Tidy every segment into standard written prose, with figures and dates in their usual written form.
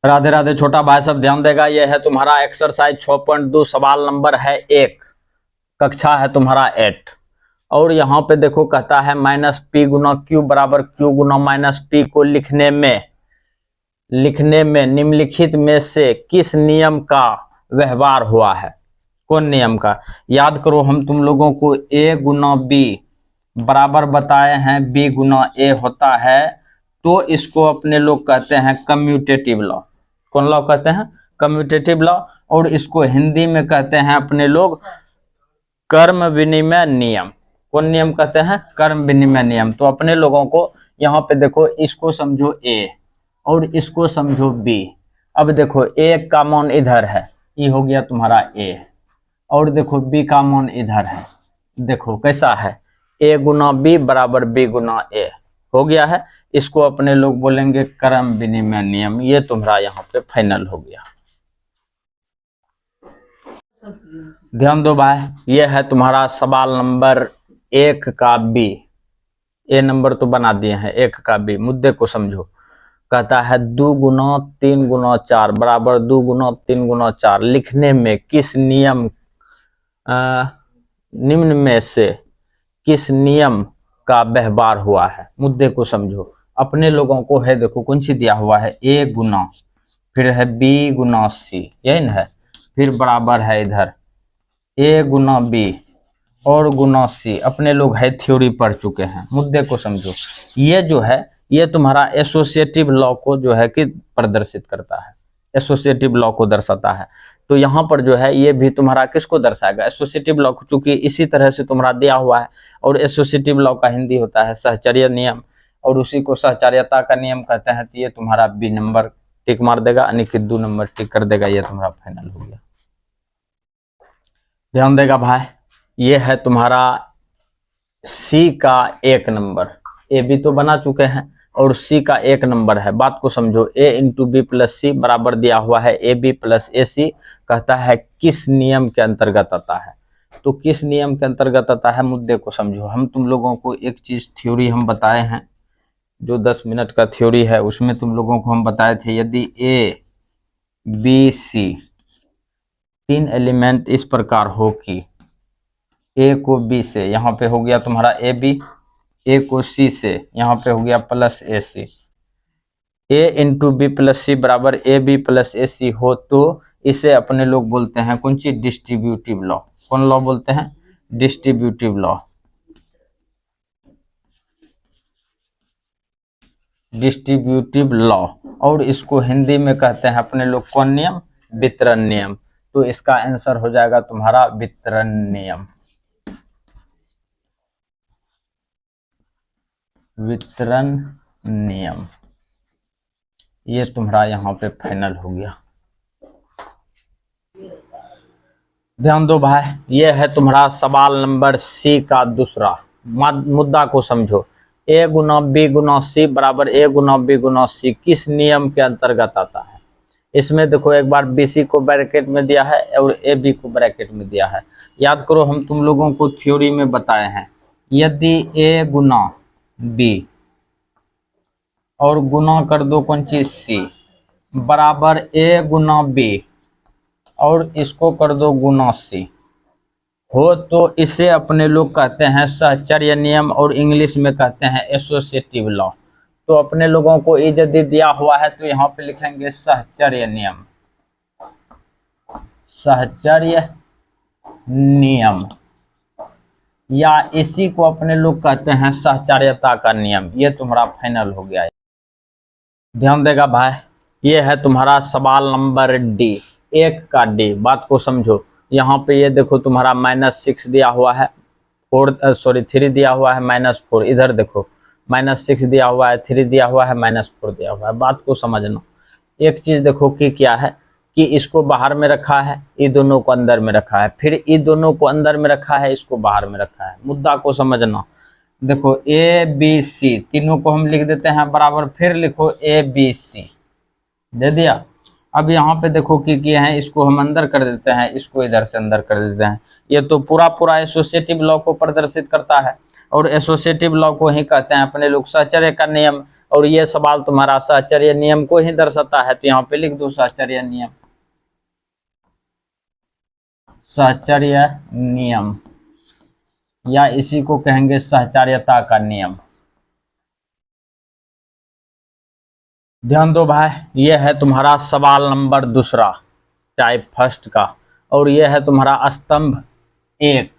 राधे राधे छोटा भाई सब ध्यान देगा। यह है तुम्हारा एक्सरसाइज 6.2 सवाल नंबर है 1, कक्षा है तुम्हारा 8। और यहाँ पे देखो कहता है माइनस पी गुना क्यू बराबर क्यू गुना माइनस पी को लिखने में निम्नलिखित में से किस नियम का व्यवहार हुआ है। कौन नियम का? याद करो, हम तुम लोगों को ए गुना बी बराबर बताए हैं बी गुना ए होता है, तो इसको अपने लोग कहते हैं कम्यूटेटिव लॉ। कौन लॉ कहते हैं? Commutative law. और इसको हिंदी में कहते हैं अपने लोग कर्म विनिमय नियम। कौन नियम कहते हैं? कर्म विनिमय नियम। तो अपने लोगों को यहाँ पे देखो, इसको समझो ए और इसको समझो बी। अब देखो ए का मान इधर है, ये हो गया तुम्हारा ए, और देखो बी का मान इधर है। देखो कैसा है, ए गुना बी बराबर बी गुना ए हो गया है। इसको अपने लोग बोलेंगे कर्म विनिमय नियम। ये तुम्हारा यहाँ पे फाइनल हो गया। ध्यान दो भाई, ये है तुम्हारा सवाल नंबर 1 का बी। ए नंबर तो बना दिए हैं, 1 का बी। मुद्दे को समझो। कहता है 2 गुना 3 गुना 4 बराबर 2 गुना 3 गुना 4 लिखने में किस नियम निम्न में से किस नियम का व्यवहार हुआ है। मुद्दे को समझो। अपने लोगों को है देखो कौन सी दिया हुआ है, ए गुना, फिर है बी गुना सी, यही ना है, फिर बराबर है इधर ए गुना बी और गुना सी। अपने लोग है थ्योरी पढ़ चुके हैं। मुद्दे को समझो। ये जो है ये तुम्हारा एसोसिएटिव लॉ को जो है कि प्रदर्शित करता है, एसोसिएटिव लॉ को दर्शाता है। तो यहाँ पर जो है ये भी तुम्हारा किसको दर्शाएगा? एसोसिएटिव लॉ को। चूंकि इसी तरह से तुम्हारा दिया हुआ है, और एसोसिएटिव लॉ का हिंदी होता है सहचर्य नियम, और उसी को सहचार्यता का नियम कहते हैं। तो ये तुम्हारा बी नंबर टिक मार देगा, यानी कि 2 नंबर टिक कर देगा। ये तुम्हारा फाइनल हो गया। ध्यान देगा भाई, ये है तुम्हारा सी का 1 नंबर। ए बी तो बना चुके हैं, और सी का 1 नंबर है। बात को समझो। ए इंटू बी प्लस सी बराबर दिया हुआ है ए बी प्लस ए सी। कहता है किस नियम के अंतर्गत आता है। तो किस नियम के अंतर्गत आता है, मुद्दे को समझो। हम तुम लोगों को एक चीज थ्योरी हम बताए हैं, जो 10 मिनट का थ्योरी है, उसमें तुम लोगों को हम बताए थे यदि ए बी सी 3 एलिमेंट इस प्रकार हो कि ए को बी से, यहाँ पे हो गया तुम्हारा ए बी, ए को सी से, यहाँ पे हो गया प्लस ए सी। ए इंटू बी प्लस सी बराबर ए बी प्लस ए सी हो, तो इसे अपने लोग बोलते हैं कौन सी? Distributive law. कौन लॉ बोलते हैं? Distributive law. Distributive law. और इसको हिंदी में कहते हैं अपने लोग कौन नियम? वितरण नियम। तो इसका आंसर हो जाएगा तुम्हारा वितरण नियम। वितरण नियम, ये तुम्हारा यहाँ पे फाइनल हो गया। ध्यान दो भाई, ये है तुम्हारा सवाल नंबर सी का दूसरा। मुद्दा को समझो। ए गुना बी गुना सी बराबर ए गुना बी गुना सी किस नियम के अंतर्गत आता है। इसमें देखो एक बार बी सी को ब्रैकेट में दिया है और ए बी को ब्रैकेट में दिया है। याद करो, हम तुम लोगों को थ्योरी में बताए हैं, यदि ए गुना बी और गुना कर दो कौन चीज? सी बराबर ए गुना बी और इसको कर दो गुना सी हो, तो इसे अपने लोग कहते हैं सहचर्य नियम, और इंग्लिश में कहते हैं एसोसिएटिव लॉ। तो अपने लोगों को ये यदि दिया हुआ है तो यहाँ पे लिखेंगे सहचर्य नियम। सहचर्य नियम, या इसी को अपने लोग कहते हैं सहचार्यता का नियम। ये तुम्हारा फाइनल हो गया है। ध्यान देगा भाई, ये है तुम्हारा सवाल नंबर डी, 1 का डी। बात को समझो। यहाँ पे ये देखो तुम्हारा -6 दिया हुआ है, 3 दिया हुआ है, -4 इधर देखो, -6 दिया हुआ है, 3 दिया हुआ है, -4 दिया हुआ है। बात को समझना। एक चीज देखो कि क्या है कि इसको बाहर में रखा है, ये दोनों को अंदर में रखा है, फिर ये दोनों को अंदर में रखा है, इसको बाहर में रखा है। मुद्दा को समझना। देखो ए बी सी तीनों को हम लिख देते हैं बराबर, फिर लिखो ए बी सी, दे दिया। अब यहाँ पे देखो कि किए हैं, इसको हम अंदर कर देते हैं, इसको इधर से अंदर कर देते हैं। ये तो पूरा एसोसिएटिव लॉ को प्रदर्शित करता है, और एसोसिएटिव लॉ को ही कहते हैं अपने लोग सहचर्य का नियम। और ये सवाल तुम्हारा सहचर्य नियम को ही दर्शाता है, तो यहाँ पे लिख दो सहचर्य नियम। सहचर्य नियम या इसी को कहेंगे सहचार्यता का नियम। ध्यान दो भाई, ये है तुम्हारा सवाल नंबर दूसरा टाइप फर्स्ट का, और ये है तुम्हारा स्तंभ 1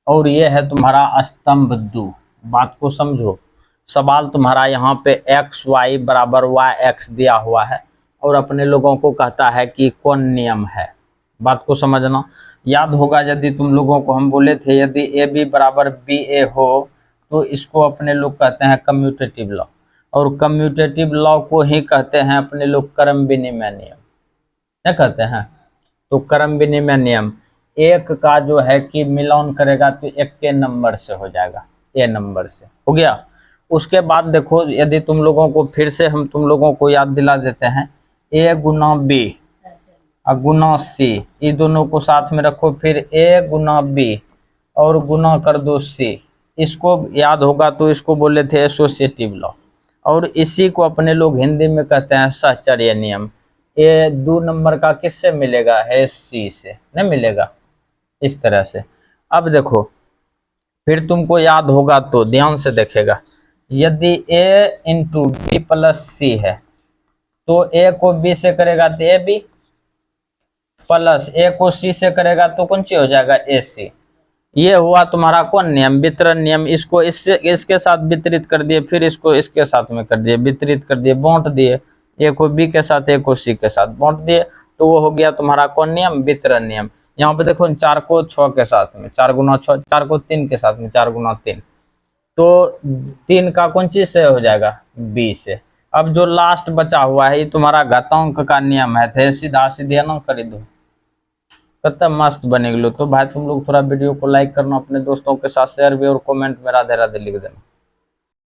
और ये है तुम्हारा स्तंभ 2। बात को समझो, सवाल तुम्हारा यहाँ पे एक्स वाई बराबर वाई एक्स दिया हुआ है और अपने लोगों को कहता है कि कौन नियम है। बात को समझना। याद होगा यदि तुम लोगों को हम बोले थे यदि ए बी बराबर बी ए हो तो इसको अपने लोग कहते हैं कम्यूटेटिव लॉ, और कम्यूटेटिव लॉ को ही कहते हैं अपने लोग क्रम विनिमय नियम। क्या कहते हैं? तो क्रम विनिमय नियम, एक का जो है कि मिलान करेगा तो एक के नंबर से हो जाएगा, ए नंबर से हो गया। उसके बाद देखो, यदि तुम लोगों को फिर से हम तुम लोगों को याद दिला देते हैं, ए गुना बी गुना सी, ये दोनों को साथ में रखो, फिर ए गुना बी और गुना कर दो सी। इसको याद होगा तो इसको बोले थे एसोसिएटिव लॉ, और इसी को अपने लोग हिंदी में कहते हैं सहचर्य नियम। ए 2 नंबर का किससे मिलेगा? है सी से, नहीं मिलेगा इस तरह से। अब देखो, फिर तुमको याद होगा तो ध्यान से देखेगा, यदि ए इंटू बी प्लस सी है तो ए को बी से करेगा तो ए बी, प्लस ए को सी से करेगा तो कौन सी हो जाएगा? ए सी। ये हुआ तुम्हारा कौन नियम? वितरण नियम। इसको इससे इसके साथ वितरित कर दिए, फिर इसको इसके साथ में कर दिए, वितरित कर दिए, बांट दिए, ए को बी के साथ ए को सी के साथ बांट दिए, तो वो हो गया तुम्हारा कौन नियम? वितरण नियम। यहाँ पे देखो 4 को 6 के साथ में, 4 गुना 6, 4 को 3 के साथ में, 4 गुना 3, तो 3 का कौन चीज से हो जाएगा? बी से। अब जो लास्ट बचा हुआ है ये तुम्हारा घातांक का नियम है, थे सीधा सीधे ना कर दो, कितना मस्त बनेगा। तो भाई तुम लोग थोड़ा वीडियो को लाइक करना, अपने दोस्तों के साथ शेयर भी, और कमेंट में राधे राधे लिख देना।